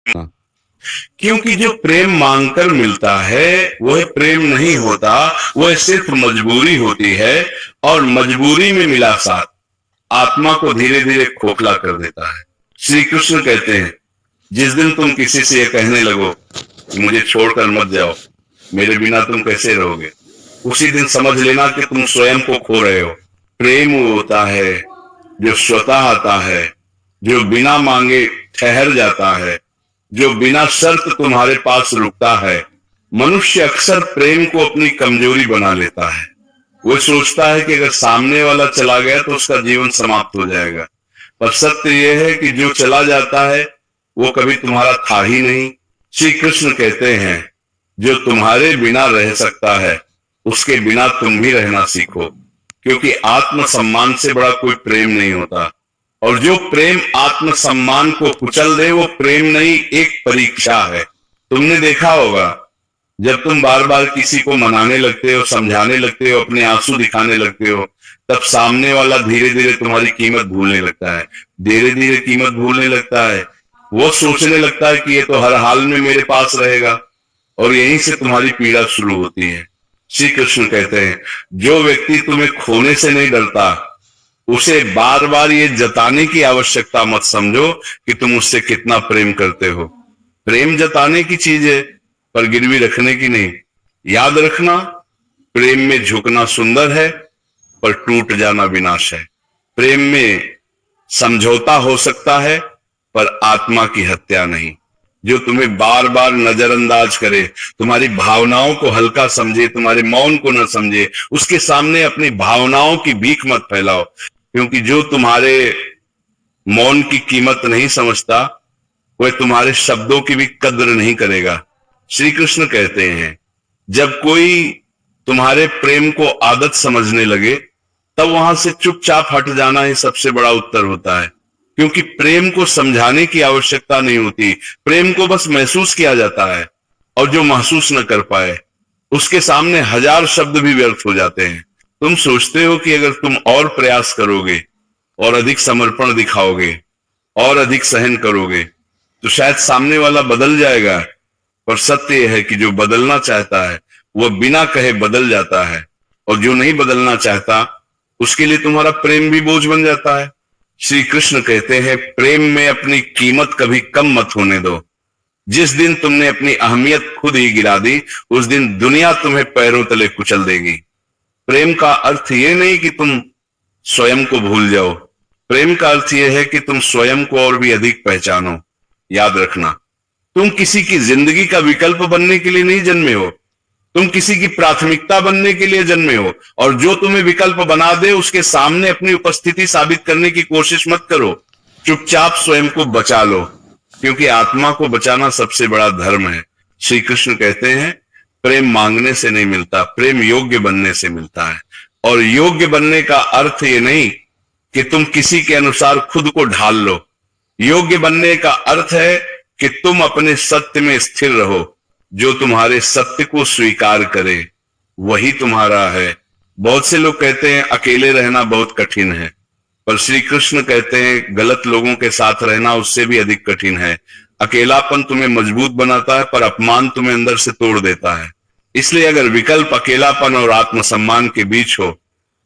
क्योंकि जो प्रेम मांगकर मिलता है वह प्रेम नहीं होता, वह सिर्फ मजबूरी होती है। और मजबूरी में मिला साथ आत्मा को धीरे धीरे खोखला कर देता है। श्री कृष्ण कहते हैं, जिस दिन तुम किसी से यह कहने लगो कि मुझे छोड़कर मत जाओ, मेरे बिना तुम कैसे रहोगे, उसी दिन समझ लेना कि तुम स्वयं को खो रहे हो। प्रेम वो होता है जो स्वतः आता है, जो बिना मांगे ठहर जाता है, जो बिना शर्त तुम्हारे पास रुकता है। मनुष्य अक्सर प्रेम को अपनी कमजोरी बना लेता है। वो सोचता है कि अगर सामने वाला चला गया तो उसका जीवन समाप्त हो जाएगा। पर सत्य यह है कि जो चला जाता है वो कभी तुम्हारा था ही नहीं। श्री कृष्ण कहते हैं, जो तुम्हारे बिना रह सकता है उसके बिना तुम भी रहना सीखो, क्योंकि आत्मसम्मान से बड़ा कोई प्रेम नहीं होता। और जो प्रेम आत्मसम्मान को कुचल दे वो प्रेम नहीं, एक परीक्षा है। तुमने देखा होगा, जब तुम बार बार किसी को मनाने लगते हो, समझाने लगते हो, अपने आंसू दिखाने लगते हो, तब सामने वाला धीरे धीरे तुम्हारी कीमत भूलने लगता है। धीरे धीरे कीमत भूलने लगता है, वो सोचने लगता है कि ये तो हर हाल में मेरे पास रहेगा, और यहीं से तुम्हारी पीड़ा शुरू होती है। श्री कृष्ण कहते हैं, जो व्यक्ति तुम्हें खोने से नहीं डरता, उसे बार बार ये जताने की आवश्यकता मत समझो कि तुम उससे कितना प्रेम करते हो। प्रेम जताने की चीज है, पर गिरवी रखने की नहीं। याद रखना, प्रेम में झुकना सुंदर है, पर टूट जाना विनाश है। प्रेम में समझौता हो सकता है, पर आत्मा की हत्या नहीं। जो तुम्हें बार बार नजरअंदाज करे, तुम्हारी भावनाओं को हल्का समझे, तुम्हारे मौन को न समझे, उसके सामने अपनी भावनाओं की भीख मत फैलाओ, क्योंकि जो तुम्हारे मौन की कीमत नहीं समझता वह तुम्हारे शब्दों की भी कद्र नहीं करेगा। श्री कृष्ण कहते हैं, जब कोई तुम्हारे प्रेम को आदत समझने लगे, तब वहां से चुपचाप हट जाना ही सबसे बड़ा उत्तर होता है। क्योंकि प्रेम को समझाने की आवश्यकता नहीं होती, प्रेम को बस महसूस किया जाता है। और जो महसूस न कर पाए उसके सामने हजार शब्द भी व्यर्थ हो जाते हैं। तुम सोचते हो कि अगर तुम और प्रयास करोगे और अधिक समर्पण दिखाओगे और अधिक सहन करोगे तो शायद सामने वाला बदल जाएगा। पर सत्य यह है कि जो बदलना चाहता है वह बिना कहे बदल जाता है, और जो नहीं बदलना चाहता उसके लिए तुम्हारा प्रेम भी बोझ बन जाता है। श्री कृष्ण कहते हैं, प्रेम में अपनी कीमत कभी कम मत होने दो। जिस दिन तुमने अपनी अहमियत खुद ही गिरा दी, उस दिन दुनिया तुम्हें पैरों तले कुचल देगी। प्रेम का अर्थ यह नहीं कि तुम स्वयं को भूल जाओ, प्रेम का अर्थ यह है कि तुम स्वयं को और भी अधिक पहचानो। याद रखना, तुम किसी की जिंदगी का विकल्प बनने के लिए नहीं जन्मे हो, तुम किसी की प्राथमिकता बनने के लिए जन्मे हो। और जो तुम्हें विकल्प बना दे उसके सामने अपनी उपस्थिति साबित करने की कोशिश मत करो, चुपचाप स्वयं को बचा लो, क्योंकि आत्मा को बचाना सबसे बड़ा धर्म है। श्री कृष्ण कहते हैं, प्रेम मांगने से नहीं मिलता, प्रेम योग्य बनने से मिलता है। और योग्य बनने का अर्थ ये नहीं कि तुम किसी के अनुसार खुद को ढाल लो। योग्य बनने का अर्थ है कि तुम अपने सत्य में स्थिर रहो। जो तुम्हारे सत्य को स्वीकार करे वही तुम्हारा है। बहुत से लोग कहते हैं अकेले रहना बहुत कठिन है, पर श्री कृष्ण कहते हैं गलत लोगों के साथ रहना उससे भी अधिक कठिन है। अकेलापन तुम्हें मजबूत बनाता है, पर अपमान तुम्हें अंदर से तोड़ देता है। इसलिए अगर विकल्प अकेलापन और आत्मसम्मान के बीच हो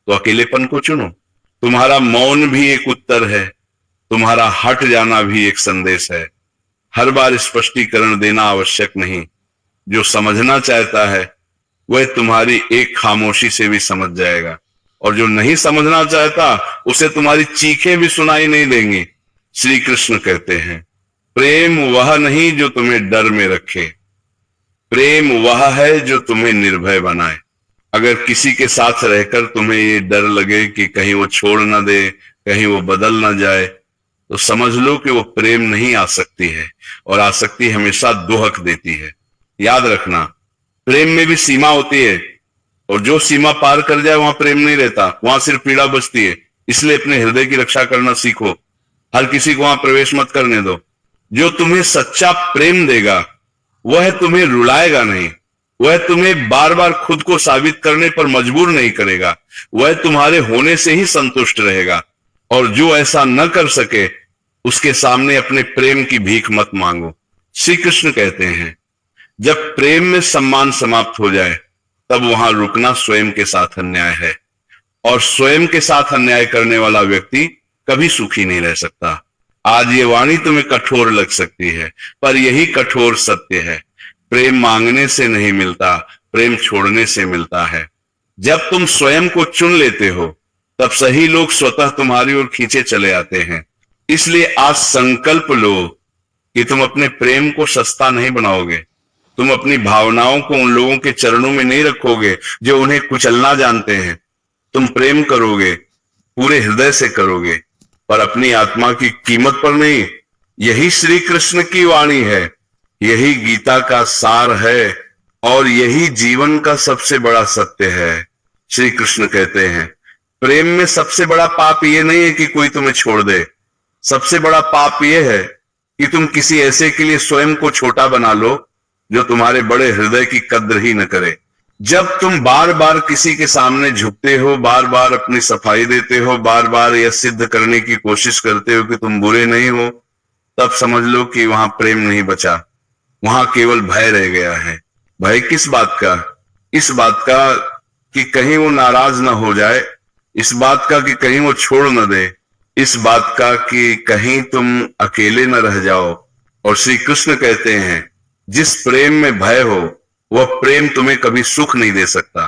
तो अकेलेपन को चुनो। तुम्हारा मौन भी एक उत्तर है, तुम्हारा हट जाना भी एक संदेश है। हर बार स्पष्टीकरण देना आवश्यक नहीं। जो समझना चाहता है वह तुम्हारी एक खामोशी से भी समझ जाएगा, और जो नहीं समझना चाहता उसे तुम्हारी चीखें भी सुनाई नहीं देंगी। श्री कृष्ण कहते हैं, प्रेम वह नहीं जो तुम्हें डर में रखे, प्रेम वह है जो तुम्हें निर्भय बनाए। अगर किसी के साथ रहकर तुम्हें ये डर लगे कि कहीं वो छोड़ ना दे, कहीं वो बदल ना जाए, तो समझ लो कि वो प्रेम नहीं आसक्ति है, और आसक्ति हमेशा दोहक देती है। याद रखना, प्रेम में भी सीमा होती है, और जो सीमा पार कर जाए वहां प्रेम नहीं रहता, वहां सिर्फ पीड़ा बचती है। इसलिए अपने हृदय की रक्षा करना सीखो, हर किसी को वहां प्रवेश मत करने दो। जो तुम्हें सच्चा प्रेम देगा वह तुम्हें रुलाएगा नहीं, वह तुम्हें बार बार खुद को साबित करने पर मजबूर नहीं करेगा, वह तुम्हारे होने से ही संतुष्ट रहेगा। और जो ऐसा न कर सके उसके सामने अपने प्रेम की भीख मत मांगो। श्री कृष्ण कहते हैं जब प्रेम में सम्मान समाप्त हो जाए तब वहां रुकना स्वयं के साथ अन्याय है, और स्वयं के साथ अन्याय करने वाला व्यक्ति कभी सुखी नहीं रह सकता। आज ये वाणी तुम्हें कठोर लग सकती है, पर यही कठोर सत्य है। प्रेम मांगने से नहीं मिलता, प्रेम छोड़ने से मिलता है। जब तुम स्वयं को चुन लेते हो तब सही लोग स्वतः तुम्हारी ओर खींचे चले आते हैं। इसलिए आज संकल्प लो कि तुम अपने प्रेम को सस्ता नहीं बनाओगे, तुम अपनी भावनाओं को उन लोगों के चरणों में नहीं रखोगे जो उन्हें कुचलना जानते हैं। तुम प्रेम करोगे, पूरे हृदय से करोगे, पर अपनी आत्मा की कीमत पर नहीं। यही श्री कृष्ण की वाणी है, यही गीता का सार है, और यही जीवन का सबसे बड़ा सत्य है। श्री कृष्ण कहते हैं प्रेम में सबसे बड़ा पाप यह नहीं है कि कोई तुम्हें छोड़ दे, सबसे बड़ा पाप यह है कि तुम किसी ऐसे के लिए स्वयं को छोटा बना लो जो तुम्हारे बड़े हृदय की कद्र ही न करे। जब तुम बार बार किसी के सामने झुकते हो, बार बार अपनी सफाई देते हो, बार बार यह सिद्ध करने की कोशिश करते हो कि तुम बुरे नहीं हो, तब समझ लो कि वहां प्रेम नहीं बचा, वहां केवल भय रह गया है। भय किस बात का? इस बात का कि कहीं वो नाराज ना हो जाए, इस बात का कि कहीं वो छोड़ न दे, इस बात का कि कहीं तुम अकेले न रह जाओ। और श्री कृष्ण कहते हैं जिस प्रेम में भय हो वह प्रेम तुम्हें कभी सुख नहीं दे सकता।